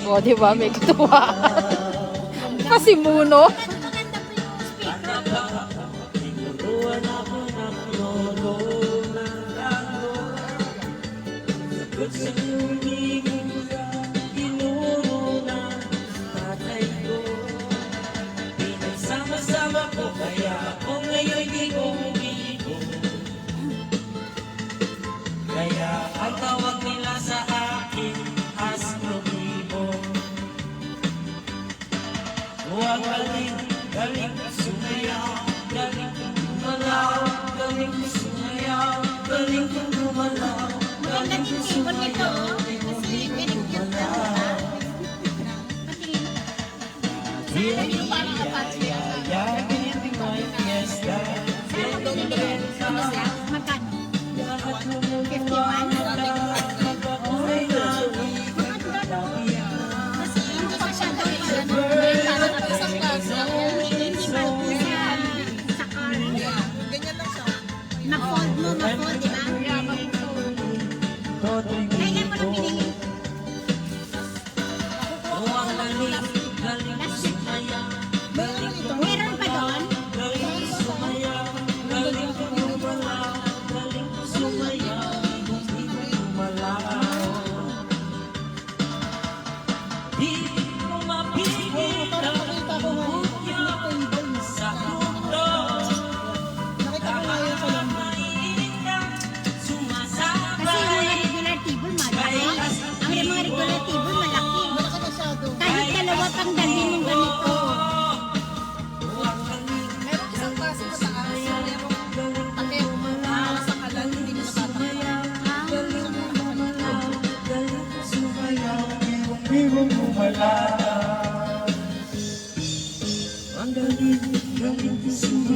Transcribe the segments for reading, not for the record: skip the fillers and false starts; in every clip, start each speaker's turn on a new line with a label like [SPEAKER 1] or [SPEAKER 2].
[SPEAKER 1] O, di ba? May katuwa. Pasimuno.
[SPEAKER 2] Kaya ang tawag nila sa akin, Astrobibo. Huwag galing sumayaw, galing gumalaw, galing sumayaw, galing gumalaw, galing sumayaw, galing gumalaw.
[SPEAKER 3] Ma-fold mo, ma-fold, diba? Kailan mo nang binili? Meron pa doon? Kahit dalawa pang dalhin yung ganito.
[SPEAKER 4] Meron isang klase na taas. Merong takip. Sa kalan, hindi mo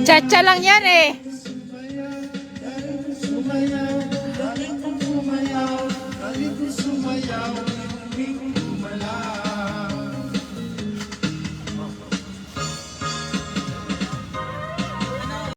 [SPEAKER 1] Chacha lang yan eh.
[SPEAKER 2] Sumayaw, galing sumayaw, galing sumayaw,